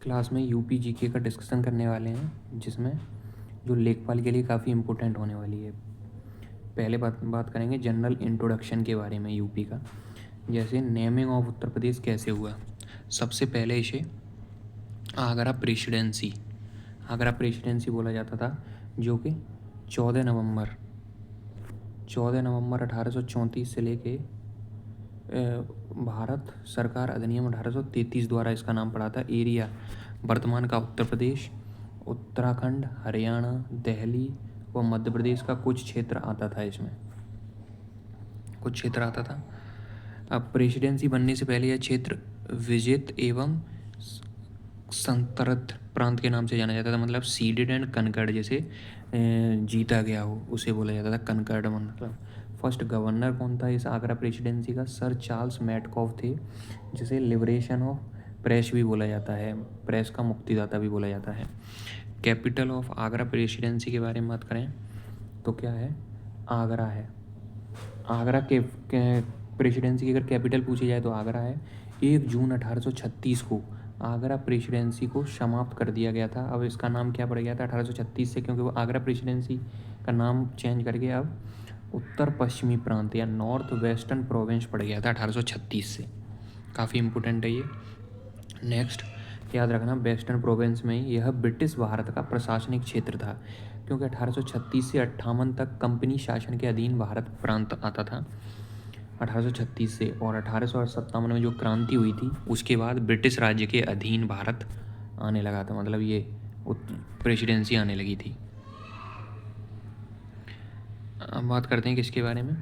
Class में UP GK का discussion करने वाले हैं, जिसमें जो लेखपाल के लिए काफ़ी इम्पोर्टेंट होने वाली है। पहले बात करेंगे जनरल इंट्रोडक्शन के बारे में यूपी का। जैसे नेमिंग ऑफ उत्तर प्रदेश कैसे हुआ। सबसे पहले इसे आगरा प्रेसिडेंसी बोला जाता था, जो कि 14 नवंबर 1834 से लेके भारत सरकार अधिनियम 1833 द्वारा इसका नाम पड़ा था। एरिया वर्तमान का उत्तर प्रदेश, उत्तराखंड, हरियाणा, दिल्ली व मध्य प्रदेश का कुछ क्षेत्र आता था। अब प्रेसिडेंसी बनने से पहले यह क्षेत्र विजित एवं संतरत प्रांत के नाम से जाना जाता था। मतलब सीडेड एंड कनकर्ड, जैसे जीता गया हो उसे बोला जाता था कनकर्ड। मतलब फर्स्ट गवर्नर कौन था इस आगरा प्रेसिडेंसी का? सर चार्ल्स मैटकॉफ थे, जिसे लिबरेशन ऑफ प्रेस भी बोला जाता है, प्रेस का मुक्तिदाता भी बोला जाता है। कैपिटल ऑफ आगरा प्रेसिडेंसी के बारे में बात करें तो क्या है? आगरा है। आगरा के प्रेसिडेंसी की अगर कैपिटल पूछी जाए तो आगरा है। 1 जून 1836 को आगरा प्रेसिडेंसी को समाप्त कर दिया गया था। अब इसका नाम क्या पड़ गया था 1836 से? क्योंकि वो आगरा प्रेसिडेंसी का नाम चेंज करके अब उत्तर पश्चिमी प्रांत या नॉर्थ वेस्टर्न प्रोविंस पड़ गया था 1836 से। काफ़ी इंपॉर्टेंट है ये। नेक्स्ट याद रखना, वेस्टर्न प्रोविंस में यह ब्रिटिश भारत का प्रशासनिक क्षेत्र था, क्योंकि 1836 से 58 तक कंपनी शासन के अधीन भारत प्रांत आता था 1836 से। और 1857 में जो क्रांति हुई थी उसके बाद ब्रिटिश राज्य के अधीन भारत आने लगा था, मतलब ये प्रेसिडेंसी आने लगी थी। अब बात करते हैं किसके बारे में?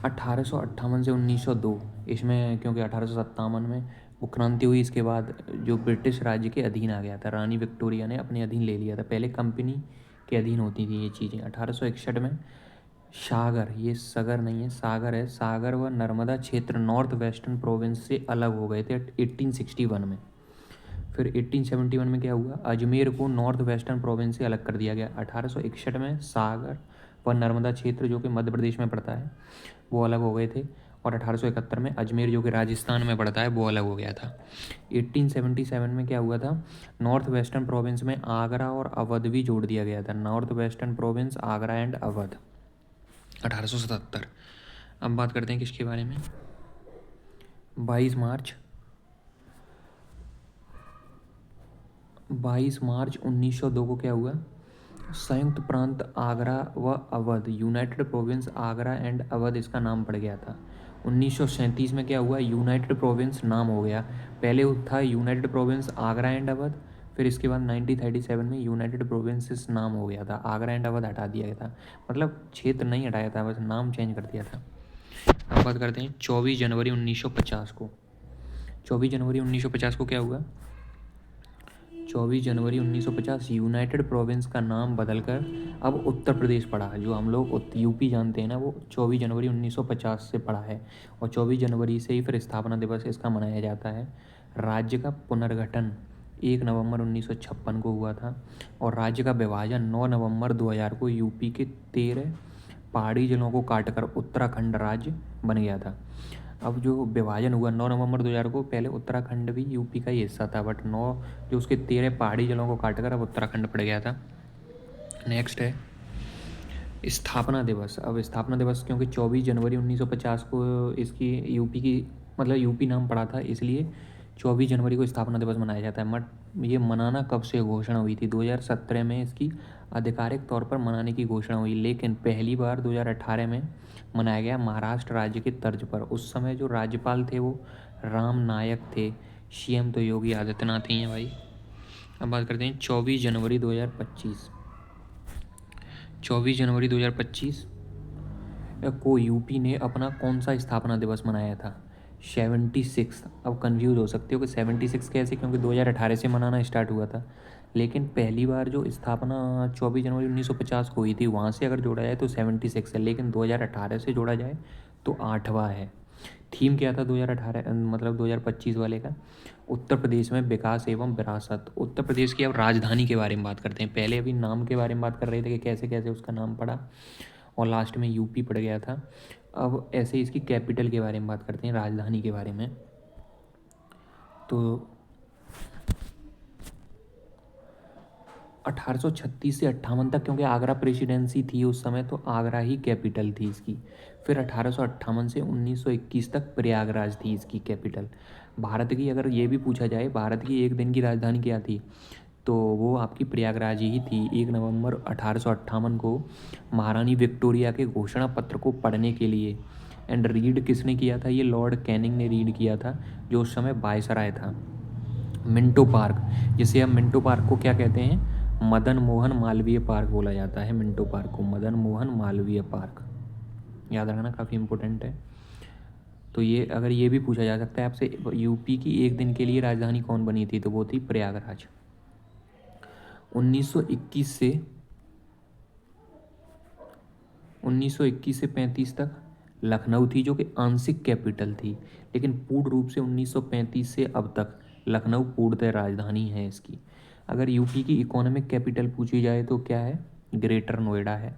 1858 से 1902, इसमें क्योंकि 1857 में वो क्रांति हुई, इसके बाद जो ब्रिटिश राज्य के अधीन आ गया था, रानी विक्टोरिया ने अपने अधीन ले लिया था। पहले कंपनी के अधीन होती थी ये चीज़ें। 1861 में सागर, ये सगर नहीं है सागर है, सागर व नर्मदा क्षेत्र नॉर्थ वेस्टर्न प्रोविंस से अलग हो गए थे 1861 में। फिर 1871 में क्या हुआ? अजमेर को नॉर्थ वेस्टर्न प्रोविंस से अलग कर दिया गया। 1861 में सागर व नर्मदा क्षेत्र, जो कि मध्य प्रदेश में पड़ता है, वो अलग हो गए थे। और 1871 में अजमेर, जो कि राजस्थान में पड़ता है, वो अलग हो गया था। 1877 में क्या हुआ था? नॉर्थ वेस्टर्न प्रोविंस में आगरा और अवध भी जोड़ दिया गया था। North western province, Agra and Awadh, 1877। अब बात करते हैं किसके बारे में? 22 मार्च 1902 को क्या हुआ? संयुक्त प्रांत आगरा व Awadh, United province Agra and Awadh, इसका नाम पड़ गया था। 1937 में क्या हुआ? यूनाइटेड प्रोविंस नाम हो गया। पहले था United province Agra and Awadh, फिर इसके बाद 1937 में यूनाइटेड प्रोविंसेस नाम हो गया था। आगरा एंड अवध हटा दिया गया था, मतलब क्षेत्र नहीं हटाया था, बस नाम चेंज कर दिया था। अब बात करते हैं 24 जनवरी 1950 को। 24 जनवरी 1950 को क्या हुआ? 24 जनवरी 1950 यूनाइटेड प्रोविंस का नाम बदलकर अब उत्तर प्रदेश पड़ा। जो हम लोग यूपी जानते हैं ना, वो 24 जनवरी 1950 से पड़ा है। और 24 जनवरी से ही फिर स्थापना दिवस इसका मनाया जाता है। राज्य का पुनर्गठन 1 नवंबर 1956 को हुआ था। और राज्य का विभाजन 9 नवंबर 2000 को यूपी के 13 पहाड़ी जिलों को काटकर उत्तराखंड राज्य बन गया था। अब जो विभाजन हुआ 9 नवंबर 2000 को, पहले उत्तराखंड भी यूपी का ही हिस्सा था, बट 9 जो उसके 13 पहाड़ी जिलों को काटकर अब उत्तराखंड पड़ गया था। नेक्स्ट है स्थापना दिवस। अब स्थापना दिवस क्योंकि 24 जनवरी 1950 को इसकी यूपी की, मतलब यूपी नाम पड़ा था, इसलिए 24 जनवरी को स्थापना दिवस मनाया जाता है। ये मनाना कब से घोषणा हुई थी? 2017 में इसकी आधिकारिक तौर पर मनाने की घोषणा हुई, लेकिन पहली बार 2018 में मनाया गया महाराष्ट्र राज्य की तर्ज पर। उस समय जो राज्यपाल थे वो राम नायक थे, सीएम तो योगी आदित्यनाथ ही हैं भाई। अब बात करते हैं 24 जनवरी 2025। 24 जनवरी 2025 को यूपी ने अपना कौन सा स्थापना दिवस मनाया था? 76। अब कंफ्यूज हो सकते हो कि 76 कैसे, क्योंकि 2018 से मनाना स्टार्ट हुआ था। लेकिन पहली बार जो स्थापना 24 जनवरी 1950 को हुई थी, वहाँ से अगर जोड़ा जाए तो 76 है, लेकिन 2018 से जोड़ा जाए तो 8वां है। थीम क्या था 2018 मतलब 2025 वाले का? उत्तर प्रदेश में विकास एवं विरासत। उत्तर प्रदेश की अब राजधानी के बारे में बात करते हैं। पहले अभी नाम के बारे में बात कर रहे थे कि कैसे कैसे उसका नाम पड़ा, और लास्ट में यूपी पड़ गया था। अब ऐसे इसकी कैपिटल के बारे में बात करते हैं, राजधानी के बारे में। तो 1836 से 58 तक, क्योंकि आगरा प्रेसिडेंसी थी उस समय, तो आगरा ही कैपिटल थी इसकी। फिर 1858 से 1921 तक प्रयागराज थी इसकी कैपिटल। भारत की अगर ये भी पूछा जाए, भारत की एक दिन की राजधानी क्या थी, तो वो आपकी प्रयागराज ही थी। 1 नवंबर 1858 को महारानी विक्टोरिया के घोषणा पत्र को पढ़ने के लिए, एंड रीड किसने किया था, ये लॉर्ड कैनिंग ने रीड किया था, जो उस समय वायसराय था। मिंटो पार्क, जिसे हम मिंटो पार्क को क्या कहते हैं, मदन मोहन मालवीय पार्क बोला जाता है। मिंटो पार्क को मदन मोहन मालवीय पार्क, याद रखना, काफ़ी इंपॉर्टेंट है। तो ये अगर ये भी पूछा जा सकता है आपसे, यूपी की एक दिन के लिए राजधानी कौन बनी थी, तो वो थी प्रयागराज। 1921 से 35 तक लखनऊ थी, जो कि आंशिक कैपिटल थी, लेकिन पूर्ण रूप से 1935 से अब तक लखनऊ पूर्णतः राजधानी है इसकी। अगर यूपी की इकोनॉमिक कैपिटल पूछी जाए तो क्या है, ग्रेटर नोएडा है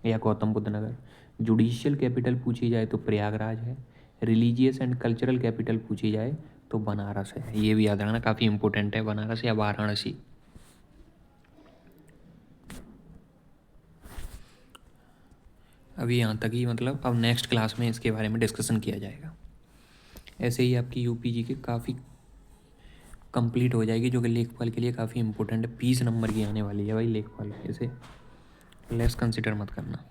या गौतम बुद्ध नगर। जुडिशियल कैपिटल पूछी जाए तो प्रयागराज है। रिलीजियस एंड कल्चरल कैपिटल पूछी जाए तो बनारस है। ये भी याद रखना, काफ़ी इंपॉर्टेंट है, बनारस या वाराणसी। अभी यहाँ तक ही, मतलब अब नेक्स्ट क्लास में इसके बारे में डिस्कशन किया जाएगा। ऐसे ही आपकी यूपी जी के काफ़ी कंप्लीट हो जाएगी, जो कि लेखपाल के लिए काफ़ी इंपॉर्टेंट है। 20 नंबर की आने वाली है भाई लेखपाल, इसे लेस कंसिडर मत करना।